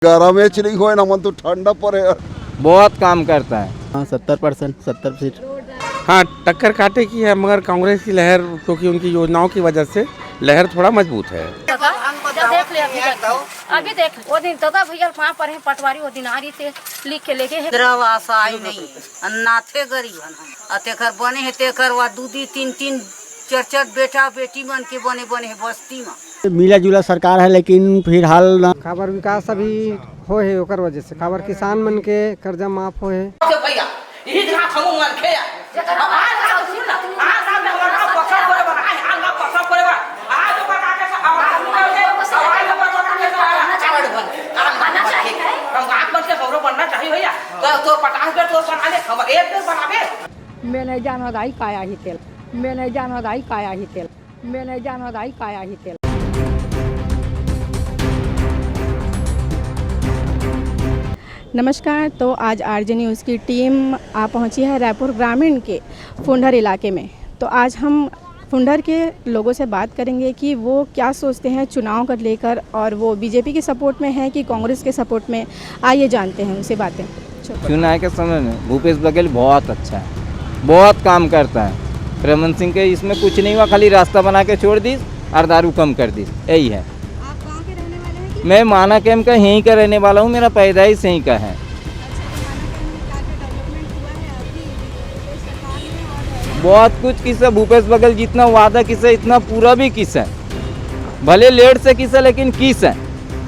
गरमेच नहीं हो ना मन तो ठंडा पड़े बहुत काम करता है। हाँ 70% 70 सीट। हाँ टक्कर काटे की है, मगर कांग्रेस की लहर क्योंकि उनकी योजनाओं की वजह से लहर थोड़ा मजबूत है। देख ले अभी देख वो दिन दादा भैया वहाँ पर है पटवारी वो दिन आ रही थे लिख के लेके इंदिरावास आई नहीं अन्नाथे गरीब है तेकर बने है तेकर वा दूधी तीन तीन चार चार बेटा बेटी मन के बने बने है बस्ती में मिला जुला सरकार है लेकिन फिलहाल खबर विकास अभी हो है ओकर वजह से खबर किसान मन के कर्जा माफ हो है। भैया यही जगह हमू मन के मैं नहीं जान दाई काया ही तेल मैं नहीं जान दाई काया ही तेल मैं नहीं जान दाई काया ही तेल। नमस्कार। तो आज आरजे न्यूज़ की टीम आ पहुंची है रायपुर ग्रामीण के फुंडर इलाके में। तो आज हम फुंडर के लोगों से बात करेंगे कि वो क्या सोचते हैं चुनाव को लेकर और वो बीजेपी के सपोर्ट में है कि कांग्रेस के सपोर्ट में। आइए जानते हैं उनसे बातें। चुनाव के समय में भूपेश बघेल बहुत अच्छा है, बहुत काम करता है। रमन सिंह के इसमें कुछ नहीं हुआ, खाली रास्ता बना के छोड़ दी और दारू कम कर दी, यही है। आप गाँव के रहने वाले हैं कि? मैं माना कैम्प का यहीं का रहने वाला हूँ, मेरा पैदाइश यहीं का है। बहुत कुछ किस्सा भूपेश बघेल जितना वादा किस्सा इतना पूरा भी किस्सा है, भले लेट से किस्सा लेकिन किस है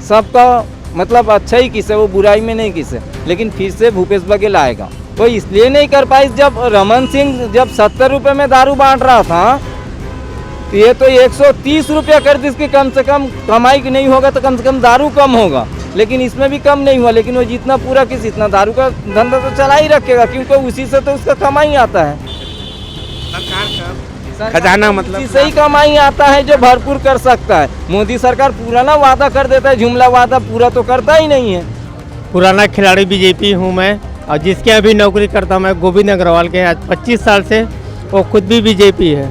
सबका मतलब अच्छा ही किस्सा, वो बुराई में नहीं किस्सा। लेकिन फिर से भूपेश बघेल आएगा, वो इसलिए नहीं कर पाई जब रमन सिंह जब 70 रुपये में दारू बांट रहा था तो ये तो 130 रुपया कर दी, इसकी कम से कम कमाई नहीं होगा तो कम से कम दारू कम होगा, लेकिन इसमें भी कम नहीं हुआ। लेकिन वो जितना पूरा किस इतना दारू का धंधा तो चला ही रखेगा क्योंकि उसी से तो उसका कमाई आता है। खजाना मतलब सही कमाई आता है जो भरपूर कर सकता है। मोदी सरकार पूरा ना वादा कर देता है, जुमला वादा पूरा तो करता ही नहीं है। पुराना खिलाड़ी बीजेपी हूँ मैं और जिसके अभी नौकरी करता हूँ मैं गोविंद अग्रवाल के आज 25 साल से, वो खुद भी बीजेपी है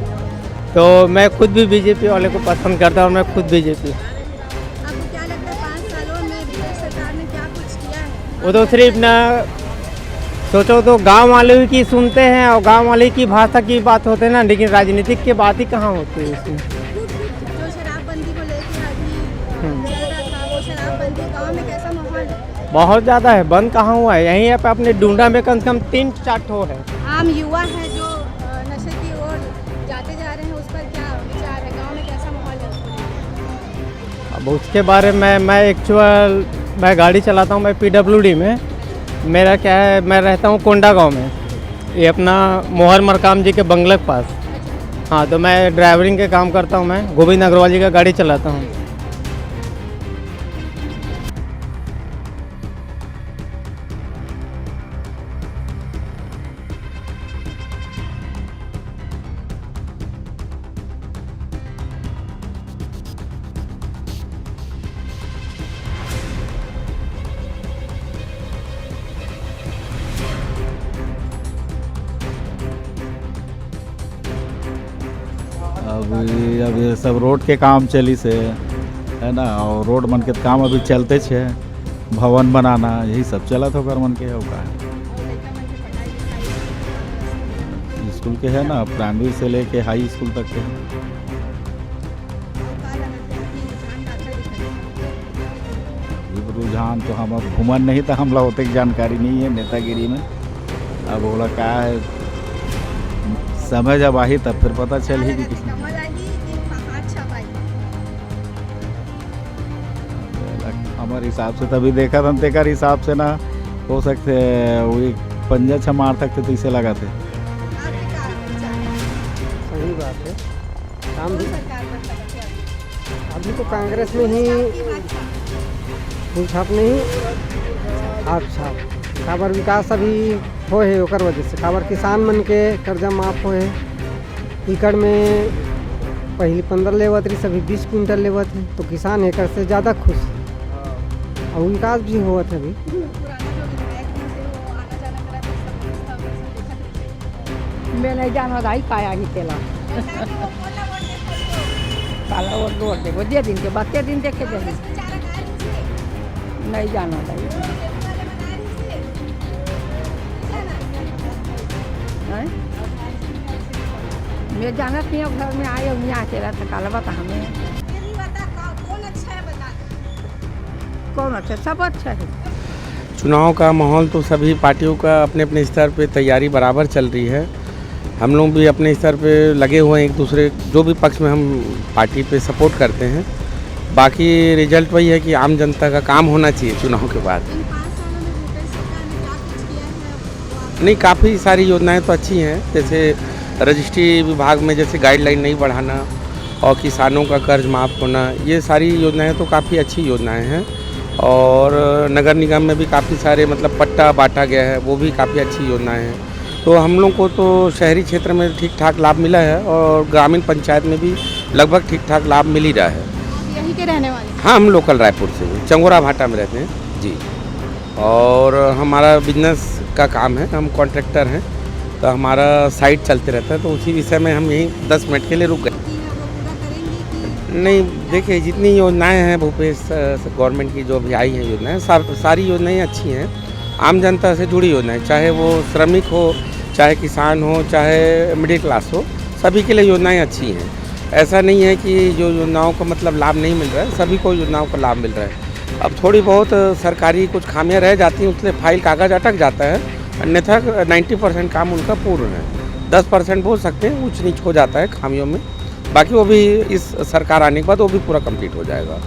तो मैं खुद भी बीजेपी वाले को पसंद करता हूँ और मैं खुद बीजेपी। आपको क्या लगता है 5 सालों में बीजेपी सरकार ने क्या कुछ किया है? वो तो सिर्फ ना सोचो तो गांव वाले की सुनते हैं और गांव वाले की भाषा की बात होते हैं ना, लेकिन राजनीतिक की बात ही कहाँ होती है इसमें। जो शराबबंदी को लेकर अभी चल रहा था वो शराबबंदी गाँव में कैसा माहौल है? बहुत ज़्यादा है, बंद कहाँ हुआ है। यहीं पे अपने डूंडा में कम से कम 3-4 ठो है। आम युवा है जो नशे की ओर जाते जा रहे हैं, उस पर क्या विचार है? गांव में कैसा माहौल है? अब उसके बारे में मैं गाड़ी चलाता हूँ, मैं PWD में। मेरा क्या है, मैं रहता हूँ कोंडा गांव में, ये अपना मोहर मरकाम जी के बंगले के पास। हाँ तो मैं ड्राइवरिंग के काम करता हूँ, मैं गोविंद अग्रवाल जी का गाड़ी चलाता हूँ। अब ये सब रोड के काम चली से है ना, और रोड मन के काम अभी चलते छे, भवन बनाना यही सब चला था ओकर मन के। और का स्कूल के है ना, प्राइमरी से लेके हाई स्कूल तक के। रुझान तो हम अब घूमन नहीं था, हमला होते की जानकारी नहीं है नेतागिरी में। अब बोला क्या है, समय जब आई तब फिर पता चल ही कि हमारे हिसाब से तभी देखा था तेकर हिसाब से ना हो सकते वही 5-6 मार तक तो इसे लगा थे। सही बात है, काम भी अभी तो कांग्रेस में ही छाप नहीं आप छाप खबर विकास अभी हो है ओकर वजह से। खबर किसान मन के कर्जा माफ हो है, एकड़ में पहले 15 लेवत रही, सभी 20 क्विंटल लेवत है, तो किसान एकड़ से ज़्यादा खुश है और विकास भी हुआ था। अभी मैं नहीं जान दाई काया ही तेला काला वोट दे दिन के बत्ते दिन देखे दे नहीं जाना भाई। हैं? मैं जानत नहीं हूँ, घर में आए और यहाँ के रहते कालवा तो हमें कौन अच्छा, सब अच्छा है। चुनाव का माहौल तो सभी पार्टियों का अपने अपने स्तर पे तैयारी बराबर चल रही है। हम लोग भी अपने स्तर पे लगे हुए हैं, एक दूसरे जो भी पक्ष में हम पार्टी पे सपोर्ट करते हैं। बाकी रिजल्ट वही है कि आम जनता का काम होना चाहिए चुनाव के बाद। नहीं, काफ़ी सारी योजनाएं तो अच्छी हैं, जैसे रजिस्ट्री विभाग में जैसे गाइडलाइन नहीं बढ़ाना और किसानों का कर्ज माफ़ होना, ये सारी योजनाएं तो काफ़ी अच्छी योजनाएं हैं। और नगर निगम में भी काफ़ी सारे मतलब पट्टा बांटा गया है, वो भी काफ़ी अच्छी योजनाएं हैं। तो हम लोग को तो शहरी क्षेत्र में ठीक ठाक लाभ मिला है और ग्रामीण पंचायत में भी लगभग ठीक ठाक लाभ मिल ही रहा है। यहीं के रहने वाले? हाँ, हम लोकल रायपुर से चंगोरा भाटा में रहते हैं जी। और हमारा बिजनेस का काम है, हम कॉन्ट्रैक्टर हैं, तो हमारा साइट चलते रहता है, तो उसी विषय में हम यहीं 10 मिनट के लिए रुक गए। नहीं, देखिए जितनी योजनाएं हैं भूपेश गवर्नमेंट की जो भी आई हैं योजनाएं, सारी योजनाएं अच्छी हैं। आम जनता से जुड़ी योजनाएं, चाहे वो श्रमिक हो, चाहे किसान हो, चाहे मिडिल क्लास हो, सभी के लिए योजनाएं अच्छी हैं। ऐसा नहीं है कि जो योजनाओं का मतलब लाभ नहीं मिल रहा है, सभी को योजनाओं का लाभ मिल रहा है। अब थोड़ी बहुत सरकारी कुछ खामियां रह जाती हैं, उसमें फाइल कागज अटक जाता है, अन्यथा 90% काम उनका पूर्ण है। 10% बोल सकते हैं ऊंच नीच हो जाता है खामियों में, बाकी वो भी इस सरकार आने के बाद वो भी पूरा कंप्लीट हो जाएगा।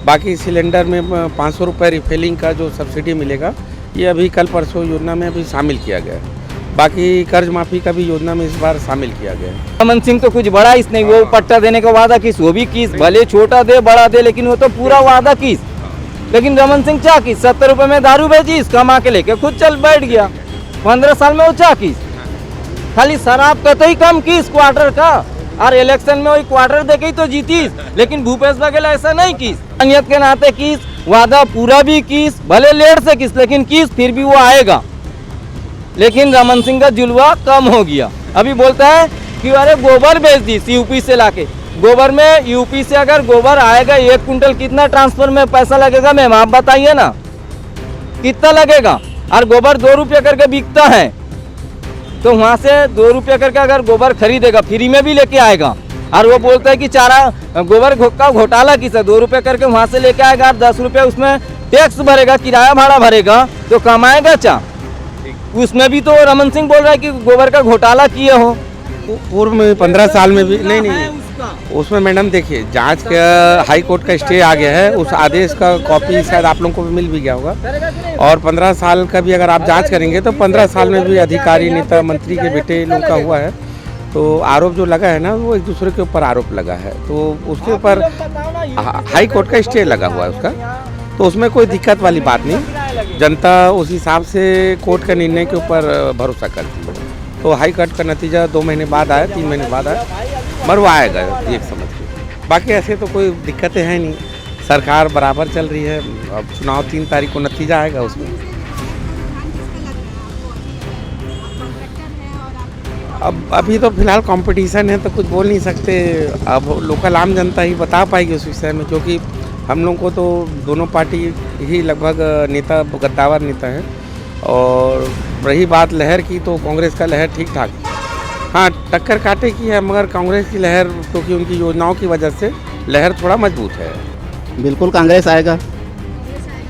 बाकी सिलेंडर में 500 रुपये रिफिलिंग का जो सब्सिडी मिलेगा, ये अभी कल परसों योजना में अभी शामिल किया गया है। बाकी कर्ज माफ़ी का भी योजना में इस बार शामिल किया गया है। रमन सिंह तो कुछ बड़ा इस नहीं, वो पट्टा देने का वादा किस, वो भी किस, भले छोटा दे बड़ा दे, लेकिन वो तो पूरा वादा किस। लेकिन रमन सिंह क्या किस, 70 रुपये में दारू बेची, कमा के लेके खुद चल बैठ गया। 15 साल में वो क्या किस, खाली शराब का तो ही कम किस क्वार्टर का, और इलेक्शन में वही क्वार्टर देके ही तो जीतीस। लेकिन भूपेश बघेल ऐसा नहीं किस, संगत के नाते किस, वादा पूरा भी किस, भले लेट से किस, लेकिन किस, फिर भी वो आएगा। लेकिन रमन सिंह का जुलवा कम हो गया। अभी बोलता है कि अरे गोबर बेच दी यूपी से लाके, गोबर में यूपी से अगर गोबर आएगा 1 कुंटल कितना ट्रांसफर में पैसा लगेगा मैम, आप बताइए ना कितना लगेगा। और गोबर 2 रुपये करके बिकता है, तो वहाँ से 2 रुपये करके अगर गोबर खरीदेगा फ्री में भी लेके आएगा। और वो बोलता है कि चारा गोबर का घोटाला किस है, 2 रुपये करके वहाँ से लेके आएगा और 10 रुपये उसमें टैक्स भरेगा, किराया भाड़ा भरेगा, तो कमाएगा क्या। उसमें भी तो रमन सिंह बोल रहा है कि गोबर का घोटाला किए हो। पूर्व में 15 साल में भी नहीं, उसमें मैडम देखिए जांच का हाई कोर्ट का स्टे आ गया है, उस आदेश का कॉपी शायद आप लोगों को भी मिल भी गया होगा। और 15 साल का भी अगर आप जांच करेंगे तो 15 साल में भी अधिकारी नेता मंत्री के बेटे लोग का हुआ है। तो आरोप जो लगा है ना, वो एक दूसरे के ऊपर आरोप लगा है, तो उसके ऊपर हाई कोर्ट का स्टे लगा हुआ है उसका, तो उसमें कोई दिक्कत वाली बात नहीं। जनता उस हिसाब से कोर्ट के निर्णय के ऊपर भरोसा करती है। तो हाई कोर्ट का नतीजा 2 महीने बाद आया, 3 महीने बाद आया, मगर वो आएगा एक समझ के। बाकी ऐसे तो कोई दिक्कतें हैं नहीं, सरकार बराबर चल रही है। अब चुनाव 3 तारीख को नतीजा आएगा उसमें। अब अभी तो फिलहाल कंपटीशन है, तो कुछ बोल नहीं सकते। अब लोकल आम जनता ही बता पाएगी उस विषय में, क्योंकि हम लोग को तो दोनों पार्टी ही लगभग नेता गद्दावर नेता है। और रही बात लहर की, तो कांग्रेस का लहर ठीक ठाक, हाँ टक्कर काटे की है, मगर कांग्रेस की लहर क्योंकि उनकी योजनाओं की वजह से लहर थोड़ा मजबूत है। बिल्कुल कांग्रेस आएगा।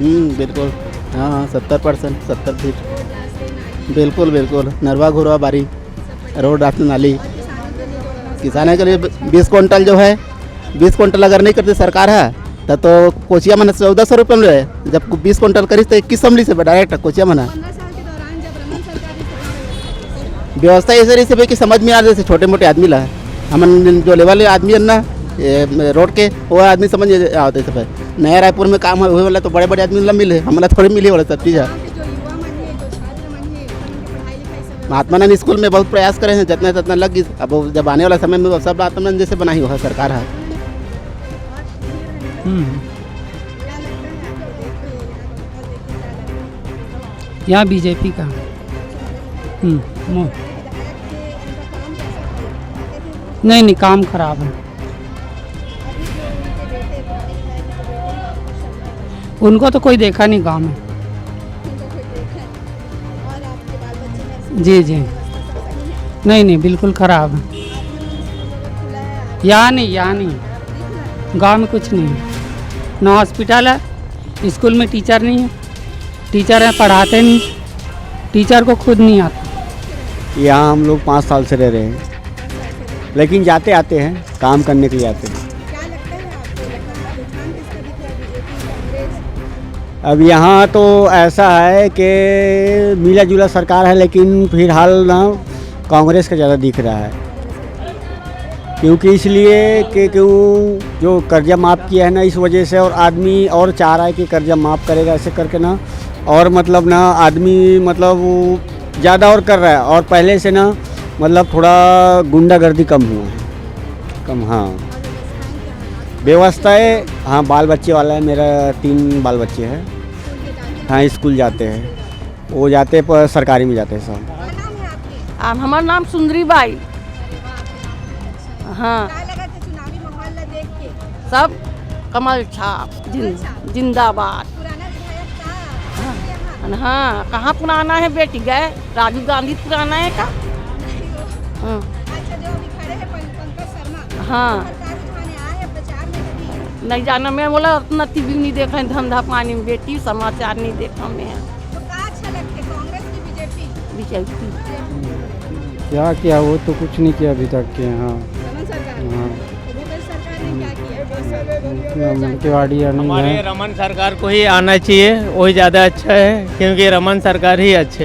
बिल्कुल, हाँ 70%, 70 सीट। बिल्कुल बिल्कुल, नरवा घुरवा बारी, रोड रास्ते नाली, किसानों के लिए 20 क्विंटल जो है, 20 क्विंटल अगर नहीं करती सरकार है तो कोचिया मना 1400 रुपये में रहे। जब 20 क्विंटल करी तो 21 अमली से डायरेक्ट कोचिया मना व्यवस्था इस तरीके से भाई कि समझ में आ रही, जैसे छोटे मोटे आदमी ला हम जो लेवल आदमी है ना रोड के, वो आदमी समझ आते सब। नया रायपुर में काम हुए वाला तो बड़े बड़े आदमी ला मिले, हमारा थोड़ी मिली वाला सब चीज़ है। महात्मा गांधी स्कूल में बहुत प्रयास करे हैं, जितना जितना लग गई। अब जब आने वाला समय में सब आत्मा जैसे बना ही हुआ सरकार है। यहाँ बीजेपी का नहीं काम खराब है। उनको तो कोई देखा नहीं गांव में। उनको कोई देखा नहीं। और आपके बाल बच्चे हैं? जी जी। व्यवस्था सब सही है? नहीं नहीं, बिल्कुल ख़राब है। खुला है आप यहाँ नहीं, दिख रहा है? गांव में कुछ नहीं है। ना हॉस्पिटल है, स्कूल में टीचर नहीं है, टीचर है पढ़ाते नहीं, टीचर को खुद नहीं आता। यहाँ हम लोग 5 साल से रह रहे हैं, लेकिन जाते आते हैं, काम करने के लिए आते हैं। क्या लगता है आपको रुझान किसका दिख रहा है? बीजेपी, कांग्रेस? अब यहाँ तो ऐसा है कि मिला जुला सरकार है, लेकिन फिलहाल ना कांग्रेस का ज़्यादा दिख रहा है। क्योंकि इसलिए कि क्यों जो कर्जा माफ़ किया है ना, इस वजह से, और आदमी और चाह रहा है कि कर्जा माफ़ करेगा ऐसे करके ना, और मतलब ना आदमी मतलब ज़्यादा और कर रहा है, और पहले से ना मतलब थोड़ा गुंडागर्दी कम हुआ है, कम। हाँ, व्यवस्थाएँ, हाँ, बाल बच्चे वाला है, मेरा 3 बाल बच्चे हैं। हाँ, स्कूल जाते हैं, वो जाते पर सरकारी में जाते हैं सब। क्या नाम है आपके? हमारा नाम सुंदरी बाई। हाँ, क्या लगा था चुनावी माहौल ला देख के? सब कमल छाप जिंदाबाद। पुराना विधायक था यहाँ? हाँ, कहाँ पुराना है बेटी, गए राजीव गांधी पुराना है का? हाँ, अच्छा, जो अभी खड़े हैं पंकज शर्मा, हाँ। सरकार उठाने आए हैं प्रचार में कभी? नहीं जाना, मैं बोला उतना टीवी नहीं देखा, धंधा पानी में बेटी, समाचार नहीं देखा मैं। तो क्या अच्छा लगता है, कांग्रेस की बीजेपी? बीजेपी क्या किया? वो तो कुछ नहीं किया अभी तक के। हाँ रमन सरकार? हाँ, तो भूपेश सरकार ने क्या किया? मनकेवाड़ी हमारे है। रमन सरकार को ही आना चाहिए, वही ज़्यादा अच्छा है, क्योंकि रमन सरकार ही अच्छे।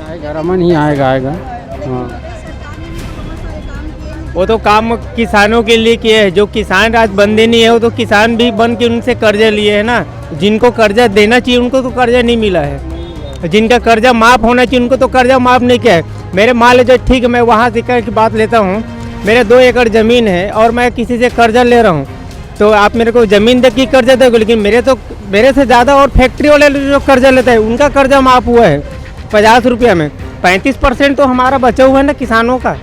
आएगा, रमन ही आएगा। हाँ, सरकार ने भी तो बहुत सारे काम किए हैं। वो तो काम किसानों के लिए किए हैं। जो किसान आज बंदे नहीं है, वो तो किसान भी बन के उनसे कर्जा लिए है ना। जिनको कर्जा देना चाहिए उनको तो कर्जा नहीं मिला है, जिनका कर्जा माफ़ होना चाहिए उनको तो कर्जा माफ़ नहीं किया है। मेरे मान लीजिए, ठीक है, मैं वहाँ से की बात लेता हूँ, मेरे 2 एकड़ ज़मीन है और मैं किसी से कर्जा ले रहा हूँ, तो आप मेरे को ज़मीन दे के कर्जा दोगे, लेकिन मेरे से ज़्यादा और फैक्ट्री वाले जो कर्जा लेता है उनका कर्जा माफ़ हुआ है 50 रुपया में। 35% तो हमारा बचा हुआ है ना किसानों का।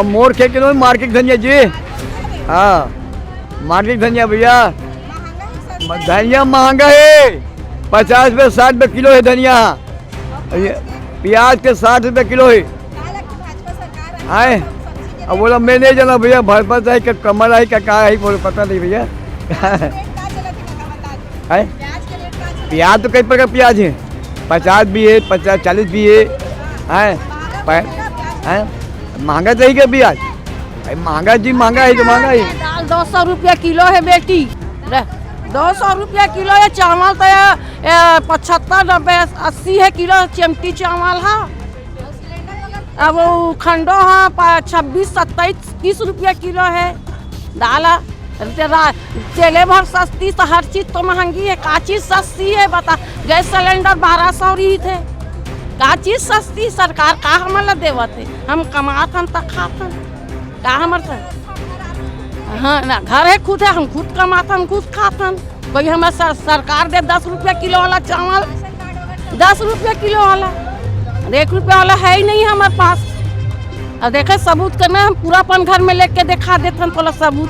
मोर के किलो मार्केट धनिया जी। हाँ, मार्केट धनिया भैया, धनिया महंगा है, 50 रुपये 60 रुपये किलो है धनिया। प्याज के 60 रुपये किलो है। आए, अब बोला मैं नहीं जाना भैया, भाजपा है कि कमल है क्या है, बोले पता नहीं भैया। प्याज तो कई प्रकार प्याज है, 50 भी है, 50 40 भी है। महंगा चाहिए प्याज, महंगा जी, महंगा है तो महंगा है। दाल 200 रुपया किलो है बेटी, 200 रुपया किलो है। चावल तो 75 90 80 है किलो, चिमटी चावल है। अब वो खंडो है 26 27 30 रुपया किलो है। दाल तेले भर सस्ती, तो हर चीज़ तो महंगी है। का चीज़ सस्ती है बता? गैस सिलेंडर 1200 रही थे, का चीज़ सस्ती? सरकार का हमारा देवत है, हम कमात हम तक खात का हमारे। हाँ ना, घर है खुद है, हम खुद कमाते हम खुद खाते। कोई हमें सरकार दे 10 रुपया किलो वाला चावल, 10 रुपया किलो वाला, 1 रुपया वाला है ही नहीं हमारे पास। अब देखे सबूत करना, हम पूरा अपन घर में लेके दिखा देते हैं, सबूत